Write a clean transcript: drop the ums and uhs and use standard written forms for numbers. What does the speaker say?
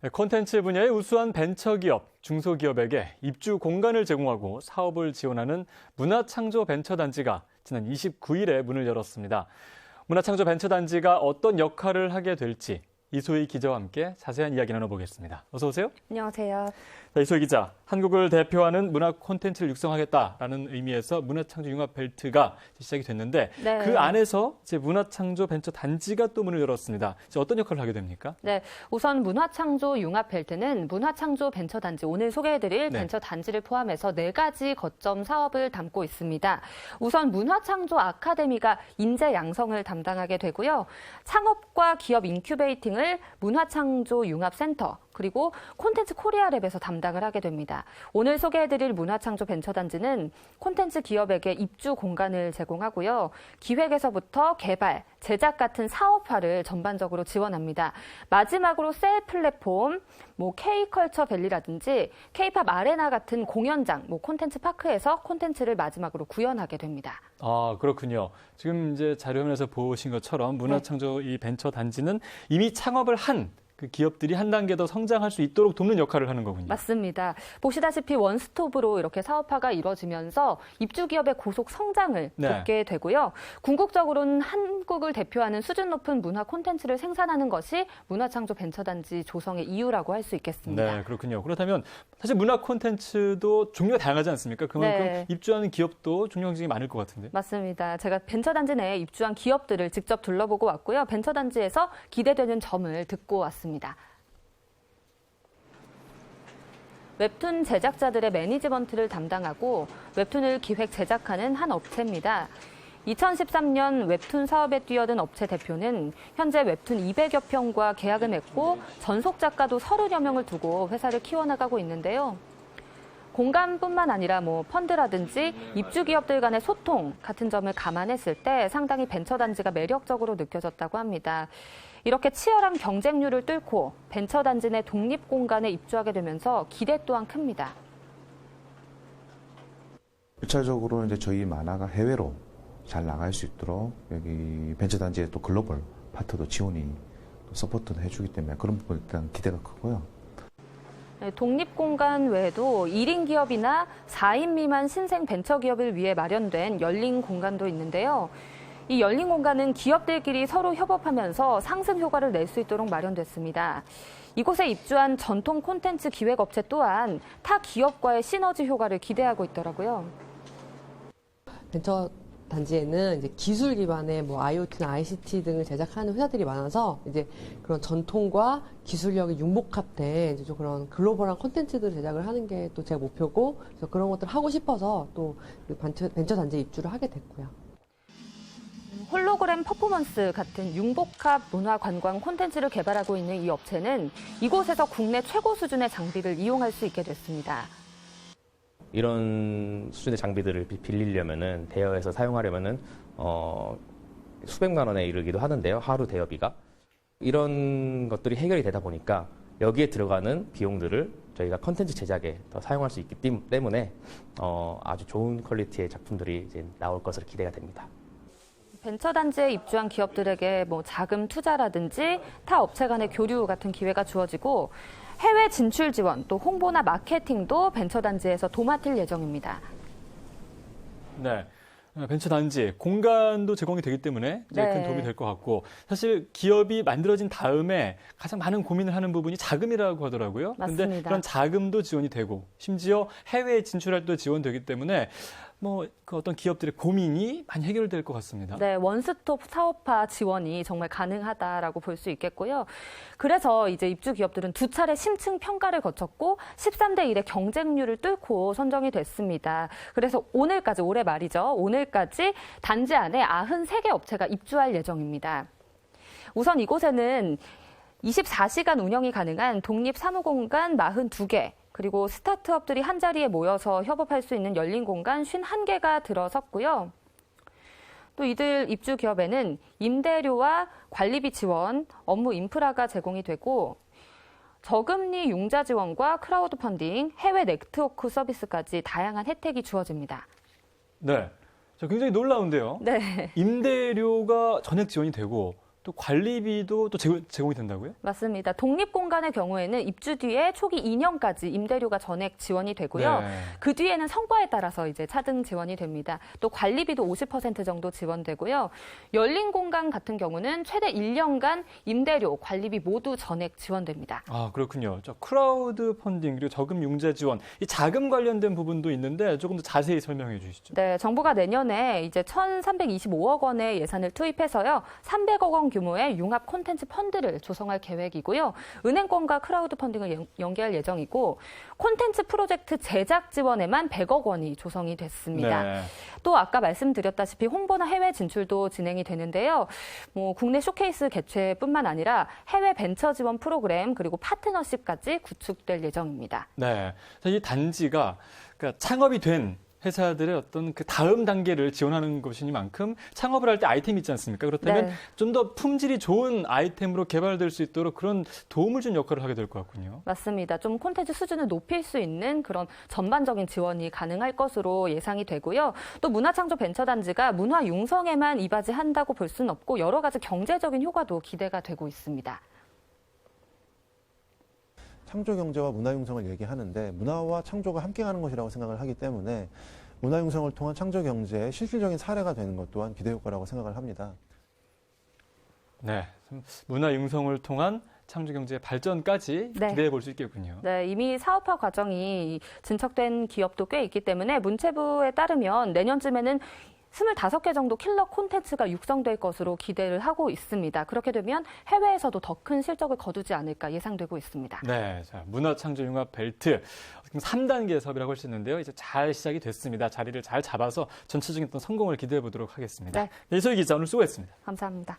콘텐츠 분야의 우수한 벤처기업, 중소기업에게 입주 공간을 제공하고 사업을 지원하는 문화창조벤처단지가 지난 29일에 문을 열었습니다. 문화창조벤처단지가 어떤 역할을 하게 될지 이소희 기자와 함께 자세한 이야기 나눠보겠습니다. 어서 오세요. 안녕하세요. 자, 이소희 기자, 한국을 대표하는 문화 콘텐츠를 육성하겠다라는 의미에서 문화창조융합벨트가 시작이 됐는데 네. 그 안에서 이제 문화창조벤처단지가 또 문을 열었습니다. 이제 어떤 역할을 하게 됩니까? 네, 우선 문화창조융합벨트는 문화창조벤처단지, 오늘 소개해드릴 벤처단지를 포함해서 4가지 거점 사업을 담고 있습니다. 우선 문화창조 아카데미가 인재 양성을 담당하게 되고요. 창업과 기업 인큐베이팅을 문화창조융합센터, 그리고 콘텐츠 코리아랩에서 담당을 하게 됩니다. 오늘 소개해드릴 문화창조벤처단지는 콘텐츠 기업에게 입주 공간을 제공하고요. 기획에서부터 개발, 제작 같은 사업화를 전반적으로 지원합니다. 마지막으로 셀 플랫폼, K컬처 밸리라든지 K팝 아레나 같은 공연장, 콘텐츠 파크에서 콘텐츠를 마지막으로 구현하게 됩니다. 아, 그렇군요. 지금 이제 자료화면에서 보신 것처럼 문화창조 이 벤처단지는 이미 창업을 한 그 기업들이 한 단계 더 성장할 수 있도록 돕는 역할을 하는 거군요. 맞습니다. 보시다시피 원스톱으로 이렇게 사업화가 이뤄지면서 입주 기업의 고속 성장을 돕게 되고요. 궁극적으로는 한국을 대표하는 수준 높은 문화 콘텐츠를 생산하는 것이 문화창조벤처단지 조성의 이유라고 할 수 있겠습니다. 네, 그렇군요. 그렇다면 사실 문화 콘텐츠도 종류가 다양하지 않습니까? 그만큼 입주하는 기업도 종류 굉장히 많을 것 같은데. 맞습니다. 제가 벤처단지 내에 입주한 기업들을 직접 둘러보고 왔고요. 벤처단지에서 기대되는 점을 듣고 왔습니다. 웹툰 제작자들의 매니지먼트를 담당하고 웹툰을 기획 제작하는 한 업체입니다. 2013년 웹툰 사업에 뛰어든 업체 대표는 현재 웹툰 200여 편과 계약을 맺고 전속 작가도 30여 명을 두고 회사를 키워나가고 있는데요. 공간뿐만 아니라 펀드라든지 입주 기업들 간의 소통 같은 점을 감안했을 때 상당히 벤처단지가 매력적으로 느껴졌다고 합니다. 이렇게 치열한 경쟁률을 뚫고 벤처단지 내 독립공간에 입주하게 되면서 기대 또한 큽니다. 1차적으로 이제 저희 만화가 해외로 잘 나갈 수 있도록 여기 벤처단지의 또 글로벌 파트도 지원이 또 서포트도 해주기 때문에 그런 부분 일단 기대가 크고요. 독립공간 외에도 1인 기업이나 4인 미만 신생 벤처기업을 위해 마련된 열린 공간도 있는데요. 이 열린 공간은 기업들끼리 서로 협업하면서 상승 효과를 낼 수 있도록 마련됐습니다. 이곳에 입주한 전통 콘텐츠 기획업체 또한 타 기업과의 시너지 효과를 기대하고 있더라고요. 벤처 단지에는 이제 기술 기반의 IoT나 ICT 등을 제작하는 회사들이 많아서 이제 그런 전통과 기술력이 융복합된 이제 좀 그런 글로벌한 콘텐츠들 제작을 하는 게 또 제 목표고, 그래서 그런 것들을 하고 싶어서 또 벤처 단지에 입주를 하게 됐고요. 홀로그램 퍼포먼스 같은 융복합 문화 관광 콘텐츠를 개발하고 있는 이 업체는 이곳에서 국내 최고 수준의 장비를 이용할 수 있게 됐습니다. 이런 수준의 장비들을 빌리려면은 대여해서 사용하려면은 수백만 원에 이르기도 하는데요. 하루 대여비가. 이런 것들이 해결이 되다 보니까 여기에 들어가는 비용들을 저희가 컨텐츠 제작에 더 사용할 수 있기 때문에 아주 좋은 퀄리티의 작품들이 이제 나올 것으로 기대가 됩니다. 벤처단지에 입주한 기업들에게 자금 투자라든지 타 업체 간의 교류 같은 기회가 주어지고 해외 진출 지원, 또 홍보나 마케팅도 벤처단지에서 도맡을 예정입니다. 네. 벤처단지, 공간도 제공이 되기 때문에 이제 큰 도움이 될 것 같고, 사실 기업이 만들어진 다음에 가장 많은 고민을 하는 부분이 자금이라고 하더라고요. 그런데 그런 자금도 지원이 되고, 심지어 해외에 진출할 때도 지원되기 때문에 그 어떤 기업들의 고민이 많이 해결될 것 같습니다. 네, 원스톱 사업화 지원이 정말 가능하다라고 볼 수 있겠고요. 그래서 이제 입주 기업들은 2차례 심층 평가를 거쳤고 13대 1의 경쟁률을 뚫고 선정이 됐습니다. 그래서 오늘까지, 올해 말이죠. 오늘까지 단지 안에 93개 업체가 입주할 예정입니다. 우선 이곳에는 24시간 운영이 가능한 독립 사무공간 42개, 그리고 스타트업들이 한자리에 모여서 협업할 수 있는 열린 공간 51개가 들어섰고요. 또 이들 입주 기업에는 임대료와 관리비 지원, 업무 인프라가 제공이 되고 저금리 융자 지원과 크라우드 펀딩, 해외 네트워크 서비스까지 다양한 혜택이 주어집니다. 네, 굉장히 놀라운데요. 네. 임대료가 전액 지원이 되고 또 관리비도 또 제공이 된다고요? 맞습니다. 독립공간의 경우에는 입주 뒤에 초기 2년까지 임대료가 전액 지원이 되고요. 네. 그 뒤에는 성과에 따라서 이제 차등 지원이 됩니다. 또 관리비도 50% 정도 지원되고요. 열린 공간 같은 경우는 최대 1년간 임대료, 관리비 모두 전액 지원됩니다. 아, 그렇군요. 저 크라우드 펀딩 그리고 저금 융자 지원, 이 자금 관련된 부분도 있는데 조금 더 자세히 설명해 주시죠. 네, 정부가 내년에 이제 1,325억 원의 예산을 투입해서요. 300억 원 규모의 융합 콘텐츠 펀드를 조성할 계획이고요. 은행권과 크라우드 펀딩을 연계할 예정이고 콘텐츠 프로젝트 제작 지원에만 100억 원이 조성이 됐습니다. 네. 또 아까 말씀드렸다시피 홍보나 해외 진출도 진행이 되는데요. 국내 쇼케이스 개최뿐만 아니라 해외 벤처 지원 프로그램 그리고 파트너십까지 구축될 예정입니다. 네. 이 단지가 그러니까 창업이 된 회사들의 어떤 그 다음 단계를 지원하는 것이니만큼 창업을 할 때 아이템이 있지 않습니까? 그렇다면 네. 좀 더 품질이 좋은 아이템으로 개발될 수 있도록 그런 도움을 준 역할을 하게 될 것 같군요. 맞습니다. 좀 콘텐츠 수준을 높일 수 있는 그런 전반적인 지원이 가능할 것으로 예상이 되고요. 또 문화창조벤처단지가 문화 융성에만 이바지한다고 볼 수는 없고 여러 가지 경제적인 효과도 기대가 되고 있습니다. 창조 경제와 문화 융성을 얘기하는데 문화와 창조가 함께 가는 것이라고 생각을 하기 때문에 문화 융성을 통한 창조 경제의 실질적인 사례가 되는 것 또한 기대 효과라고 생각을 합니다. 네. 문화 융성을 통한 창조 경제의 발전까지 네. 기대해 볼 수 있겠군요. 네, 이미 사업화 과정이 진척된 기업도 꽤 있기 때문에 문체부에 따르면 내년쯤에는 25개 정도 킬러 콘텐츠가 육성될 것으로 기대를 하고 있습니다. 그렇게 되면 해외에서도 더 큰 실적을 거두지 않을까 예상되고 있습니다. 네, 자, 문화창조융합 벨트 3단계 사업이라고 할 수 있는데요. 이제 잘 시작이 됐습니다. 자리를 잘 잡아서 전체적인 어떤 성공을 기대해 보도록 하겠습니다. 네. 이소희 기자 오늘 수고했습니다. 감사합니다.